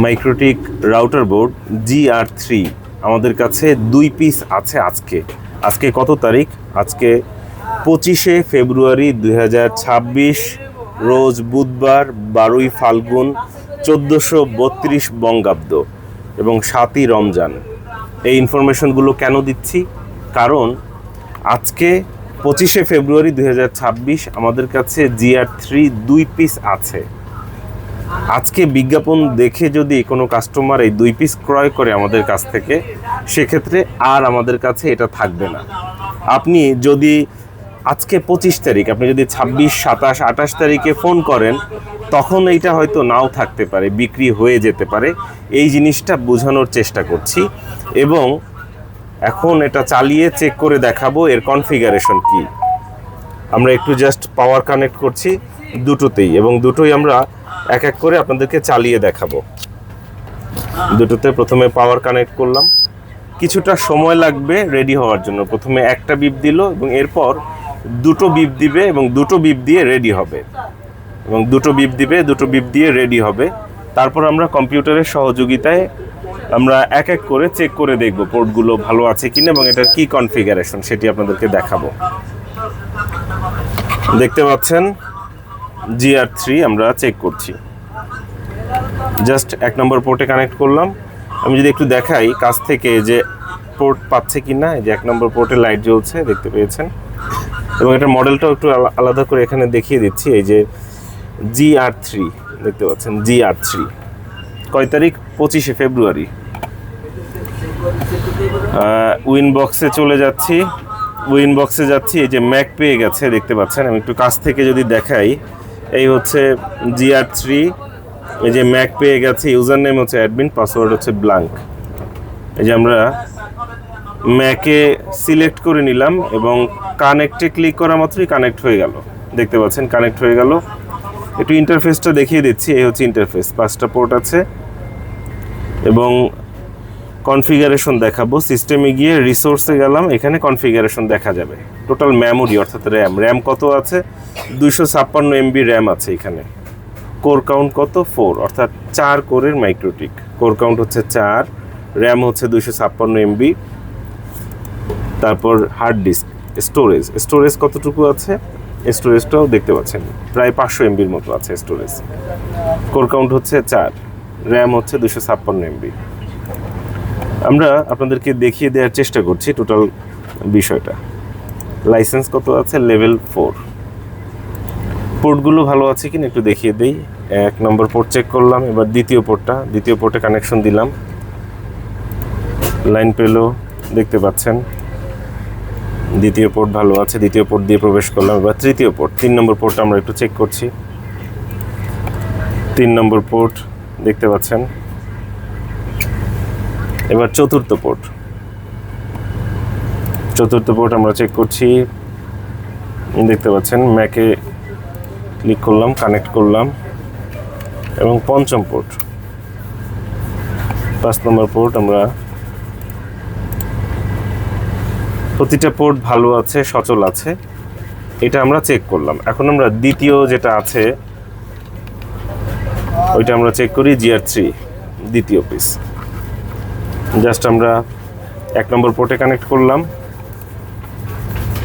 MikroTik router board GR3 আমাদের কাছে 2 piece আছে। আজকে কত তারিখ? আজকে 25শে ফেব্রুয়ারি 2026, রোজ বুধবার, 12ই ফাল্গুন 1432 বঙ্গাব্দ এবং 7ই রমজান। এই ইনফরমেশনগুলো কেন দিচ্ছি? কারণ আজকে 25শে ফেব্রুয়ারি 2026 আমাদের কাছে GR3 2 পিস আছে। আজকে বিজ্ঞাপন দেখে যদি কোনো কাস্টমার এই 2 পিস ক্রয় করে আমাদের কাছ থেকে, সেক্ষেত্রে আর আমাদের কাছে এটা থাকবে না। আপনি যদি আজকে 25 তারিখ, আপনি যদি 26, 27, 28 তারিখে ফোন করেন, তখন এইটা হয়তো নাও থাকতে পারে, বিক্রি হয়ে যেতে পারে। এই জিনিসটা বোঝানোর চেষ্টা করছি এবং এখন এটা চালিয়ে চেক করে দেখাবো এর কনফিগারেশন কি। আমরা একটু জাস্ট পাওয়ার কানেক্ট করছি দুটোতেই, এবং দুটোই আমরা এক এক করে আপনাদেরকে চালিয়ে দেখাবো। দুটোতে প্রথমে পাওয়ার কানেক্ট করলাম। কিছুটা সময় লাগবে রেডি হওয়ার জন্য। প্রথমে একটা বিপ দিল এবং এরপর দুটো বিপ দিবে এবং দুটো বিপ দিয়ে রেডি হবে, এবং দুটো বিপ দিবে, দুটো বিপ দিয়ে রেডি হবে। তারপর আমরা কম্পিউটারের সহযোগিতায় আমরা এক এক করে চেক করে দেখব পোর্টগুলো ভালো আছে কিনা এবং এটার কি কনফিগারেশন সেটি আপনাদেরকে দেখাবো। দেখতে পাচ্ছেন GR3 আমরা চেক করছি। জাস্ট 1 নম্বর পোর্টে কানেক্ট করলাম। আমি যদি একটু দেখাই কাছ থেকে যে পোর্ট পাচ্ছে কি না, এই যে 1 নম্বর পোর্টে লাইট জ্বলছে, দেখতে পেয়েছেন। এবং এটার মডেলটাও একটু আলাদা করে এখানে দেখিয়ে দিচ্ছি। এই যে GR3 দেখতে পাচ্ছেন, GR3 কয় তারিখ? 25শে ফেব্রুয়ারি। উইনবক্সে চলে যাচ্ছি, উইনবক্সে যাচ্ছি। এই যে ম্যাক পেয়ে গেছে, দেখতে পাচ্ছেন। আমি একটু কাছ থেকে যদি দেখাই, এই হচ্ছে GR3, এই যে ম্যাক পেয়ে গেছে। ইউজার নেম হচ্ছে অ্যাডমিন, পাসওয়ার্ড হচ্ছে ব্ল্যাঙ্ক। এই যে আমরা ম্যাকে সিলেক্ট করে নিলাম এবং কানেক্টে ক্লিক করা মাত্রই কানেক্ট হয়ে গেল। দেখতে পাচ্ছেন কানেক্ট হয়ে গেল। একটু ইন্টারফেসটা দেখিয়ে দিচ্ছি। এই হচ্ছে ইন্টারফেস, 5টা পোর্ট আছে এবং কনফিগারেশন দেখাবো। সিস্টেমে গিয়ে রিসোর্সে গেলাম, এখানে কনফিগারেশন দেখা যাবে। টোটাল মেমোরি অর্থাৎ র্যাম কত আছে? 256 MB র্যাম আছে এখানে। কোর কাউন্ট কত? 4, অর্থাৎ 4 কোরের মাইক্রোটিক। কোর কাউন্ট হচ্ছে 4, র্যাম হচ্ছে 256 MB। তারপর হার্ড ডিস্ক, স্টোরেজ কতটুকু আছে? স্টোরেজটাও দেখতে পাচ্ছেন, প্রায় 500 MBর মতো আছে স্টোরেজ। কোর কাউন্ট হচ্ছে 4, র্যাম হচ্ছে 256 MB। আমরা আপনাদেরকে দেখিয়ে দেওয়ার চেষ্টা করছি টোটাল বিষয়টা। লাইসেন্স কত আছে? লেভেল 4। পোর্টগুলো ভালো আছে কিনা একটু দেখিয়ে দেই। 1 নম্বর পোর্ট চেক করলাম। এবার দ্বিতীয় পোর্টে কানেকশন দিলাম। লাইন পেলো, দেখতে পাচ্ছেন। দ্বিতীয় পোর্ট ভালো আছে, দ্বিতীয় পোর্ট দিয়ে প্রবেশ করলাম। এবার তৃতীয় পোর্ট, 3 নম্বর পোর্টটা আমরা একটু চেক করছি। 3 নম্বর পোর্ট দেখতে পাচ্ছেন। এবার চতুর্থ পোর্ট আমরা চেক করছি, দেখতে পাচ্ছেন। ম্যাকে ক্লিক করলাম, কানেক্ট করলাম। এবং 5ম পোর্ট, 5 নম্বর পোর্ট। আমরা প্রতিটা পোর্ট ভালো আছে, সচল আছে, এটা আমরা চেক করলাম। এখন আমরা দ্বিতীয় যেটা আছে ওইটা আমরা চেক করি। GR3 দ্বিতীয় পিস। জাস্ট আমরা 1 নম্বর পোর্টে কানেক্ট করলাম,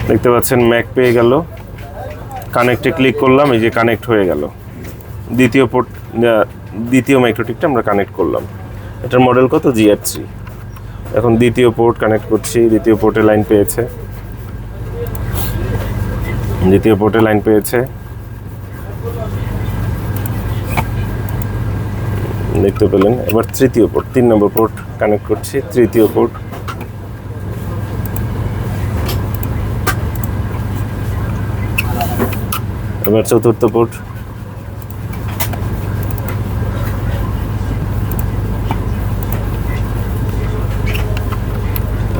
দেখতে পাচ্ছেন। ম্যাক পেয়ে গেল, কানেক্টে ক্লিক করলাম, এই যে কানেক্ট হয়ে গেল। দ্বিতীয় মাইক্রোটিকটা আমরা কানেক্ট করলাম। এটার মডেল কত? GR3। এখন দ্বিতীয় পোর্ট কানেক্ট করছি। দ্বিতীয় পোর্টে লাইন পেয়েছে, দেখতে পেলেন। এবার তৃতীয় পোর্ট, 3 নম্বর পোর্ট কানেক্ট করছি। তৃতীয় পোর্ট, এবার চতুর্থ পোর্ট,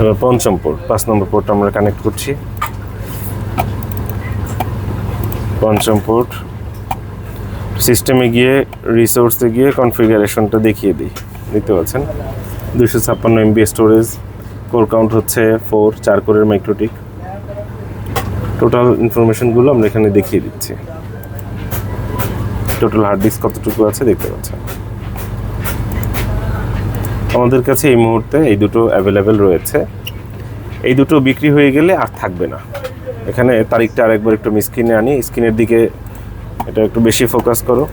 এবার 5ম পোর্ট। 5 নম্বর পোর্ট আমরা কানেক্ট করছি। 5ম পোর্ট। সিস্টেমে গিয়ে রিসোর্সে গিয়ে কনফিগারেশনটা দেখিয়ে দিই, দেখতে পাচ্ছেন। 256 MB স্টোরেজ, কোর কাউন্ট হচ্ছে 4, 4 কোরের মাইক্রোটিক। টোটাল ইনফরমেশনগুলো আমরা এখানে দেখিয়ে দিচ্ছি। টোটাল হার্ড ডিস্ক কতটুকু আছে দেখতে পাচ্ছেন। আমাদের কাছে এই মুহূর্তে এই দুটো অ্যাভেলেবেল রয়েছে। এই দুটো বিক্রি হয়ে গেলে আর থাকবে না। এখানে তারিখটা আরেকবার একটু স্ক্রিনে আনি, স্ক্রিনের দিকে এটা একটু বেশি ফোকাস করো।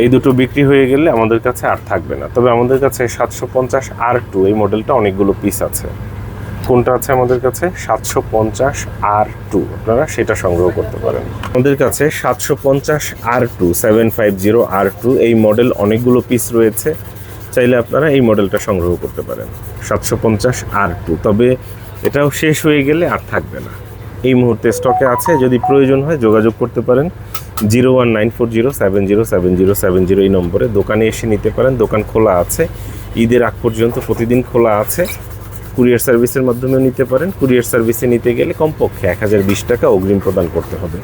এই দুটো বিক্রি হয়ে গেলে আমাদের কাছে আর থাকবে না। তবে আমাদের কাছে 750R2 এই মডেলটা অনেকগুলো পিস আছে। কোনটা আছে আমাদের কাছে? 750R2, আপনারা সেটা সংগ্রহ করতে পারেন। আমাদের কাছে 750R2 750R2 এই মডেল অনেকগুলো পিস রয়েছে। চাইলে আপনারা এই মডেলটা সংগ্রহ করতে পারেন 750R2। তবে এটাও শেষ হয়ে গেলে আর থাকবে না। এই মুহূর্তে স্টকে আছে, যদি প্রয়োজন হয় যোগাযোগ করতে পারেন 01940707070 এই নম্বরে। দোকানে এসে নিতে পারেন, দোকান খোলা আছে, ঈদের আগ পর্যন্ত প্রতিদিন খোলা আছে। কুরিয়ার সার্ভিসের মাধ্যমে নিতে পারেন। কুরিয়ার সার্ভিসে নিতে গেলে কমপক্ষে 1020 টাকা অগ্রিম প্রদান করতে হবে।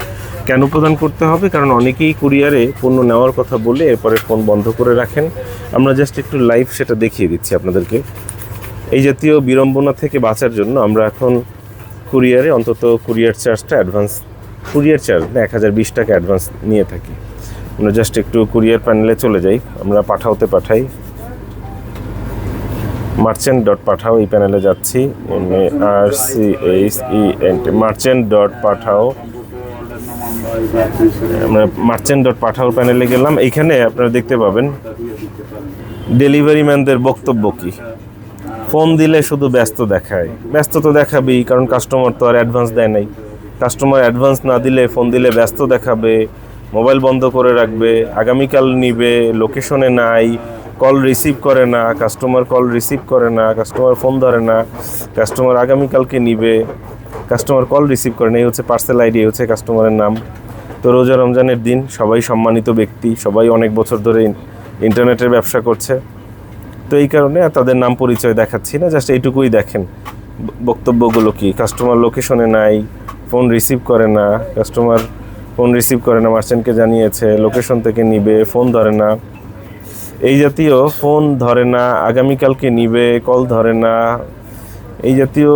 কেন প্রদান করতে হবে? কারণ অনেকেই কুরিয়ারে পণ্য নেওয়ার কথা বলে এরপরে ফোন বন্ধ করে রাখেন। আমরা জাস্ট একটু লাইভ সেটা দেখিয়ে দিচ্ছি আপনাদেরকে। এই জাতীয় বিড়ম্বনা থেকে বাঁচার জন্য আমরা এখন কুরিয়ারে অন্তত কুরিয়ার চার্জটা অ্যাডভান্স, কুরিয়ার চার্জ 1020 টাকা অ্যাডভান্স নিয়ে থাকি। আমরা জাস্ট একটু কুরিয়ার প্যানেলে চলে যাই, আমরা পাঠাই মার্চেন্ট ডট পাঠাও এই প্যানেলে যাচ্ছি, MARCHENT মার্চেন্ট ডট পাঠাও। আমরা মার্চেন্ট ডট পাঠাও প্যানেলে গেলাম। এইখানে আপনারা দেখতে পাবেন ডেলিভারি ম্যানদের বক্তব্য কি। ফোন দিলে শুধু ব্যস্ত দেখায়। ব্যস্ত তো দেখাবেই, কারণ কাস্টমার তো আর অ্যাডভান্স দেয় নাই। কাস্টমার অ্যাডভান্স না দিলে ফোন দিলে ব্যস্ত দেখাবে, মোবাইল বন্ধ করে রাখবে, আগামীকাল নিবে, লোকেশনে নাই, কল রিসিভ করে না, কাস্টমার কল রিসিভ করে না, কাস্টমার ফোন ধরে না, কাস্টমার আগামীকালকে নিবে, কাস্টমার কল রিসিভ করে না। এই হচ্ছে পার্সেল আইডি, হচ্ছে কাস্টমারের নাম। তো রোজা রমজানের দিন সবাই সম্মানিত ব্যক্তি, সবাই অনেক বছর ধরে ইন্টারনেটের ব্যবসা করছে। তো এই কারণে তাদের নাম পরিচয় দেখাচ্ছি না, জাস্ট এইটুকুই দেখেন বক্তব্যগুলো কি। কাস্টমার লোকেশনে নাই, ফোন রিসিভ করে না, কাস্টমার ফোন রিসিভ করে না, মার্চেন্টকে জানিয়েছে, লোকেশন থেকে নিবে, ফোন ধরে না, এই জাতীয় ফোন ধরে না, আগামীকালকে নিবে, কল ধরে না, এই জাতীয়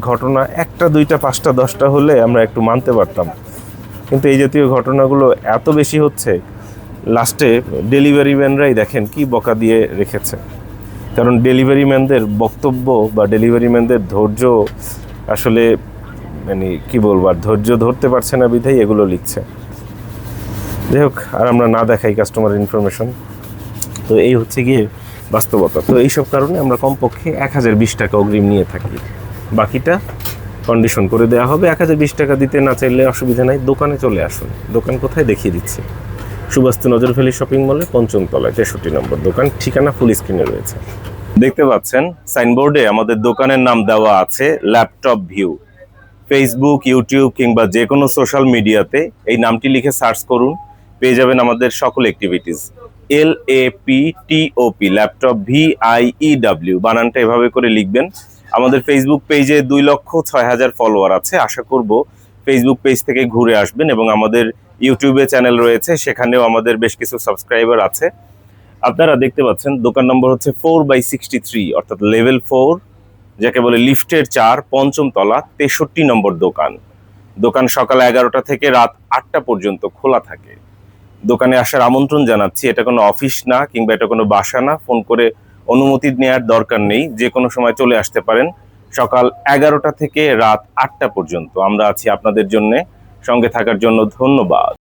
ঘটনা 1টা 2টা 5টা 10টা হলে আমরা একটু মানতে পারতাম। কিন্তু এই জাতীয় ঘটনাগুলো এত বেশি হচ্ছে, লাস্টে ডেলিভারি ম্যানরাই দেখেন কি বকা দিয়ে রেখেছে। কারণ ডেলিভারি ম্যানদের বক্তব্য বা ডেলিভারি ম্যানদের ধৈর্য আসলে মানে কি বলবো, আর ধৈর্য ধরতে পারছে না বিধায় এগুলো লিখছে। যাই হোক, আর আমরা না দেখাই কাস্টমার ইনফরমেশন। তো এই হচ্ছে গিয়ে বাস্তবতা। তো এইসব কারণে আমরা কমপক্ষে 1020 টাকা অগ্রিম নিয়ে থাকি, বাকিটা কন্ডিশন করে দেওয়া হবে। 1020 টাকা দিতে না চাইলে অসুবিধা নাই, দোকানে চলে আসুন। দোকান কোথায় দেখিয়ে দিচ্ছি, সুবাস্তু নজরভ্যালি শপিং মলে 5ম তলায় 63 নম্বর দোকান। ঠিকানা ফুল স্ক্রিনে রয়েছে, দেখতে পাচ্ছেন সাইনবোর্ডে আমাদের দোকানের নাম দেওয়া আছে ল্যাপটপ ভিউ। ফেসবুক, ইউটিউব কিংবা যে কোনো সোশ্যাল মিডিয়াতে এই নামটি লিখে সার্চ করুন, পেয়ে যাবেন আমাদের সকল অ্যাক্টিভিটিস। LAPTOP, ল্যাপটপ VIEW, বানানটা এভাবে করে লিখবেন। আমাদের ফেসবুক পেজে 2,06,000 ফলোয়ার আছে। আশা করব ফেসবুক পেজ থেকে ঘুরে আসবেন, এবং আমাদের ইউটিউবে চ্যানেল রয়েছে, সেখানেও আমাদের বেশ কিছু সাবস্ক্রাইবার আছে। আপনারা দেখতে পাচ্ছেন দোকান নম্বর হচ্ছে 4/63, অর্থাৎ লেভেল 4, যাকে বলে লিফটের 4, 5ম তলা 63 নম্বর দোকান। দোকান সকাল 11টা থেকে রাত 8টা পর্যন্ত খোলা থাকে। দোকানে আসার আমন্ত্রণ জানাচ্ছি। এটা কোনো অফিস না কিংবা এটা কোনো বাসা না, ফোন করে অনুমতি নেওয়ার দরকার নেই, যে কোনো সময় চলে আসতে পারেন। সকাল 11টা থেকে রাত 8টা পর্যন্ত আমরা আছি আপনাদের জন্য। সঙ্গে থাকার জন্য ধন্যবাদ।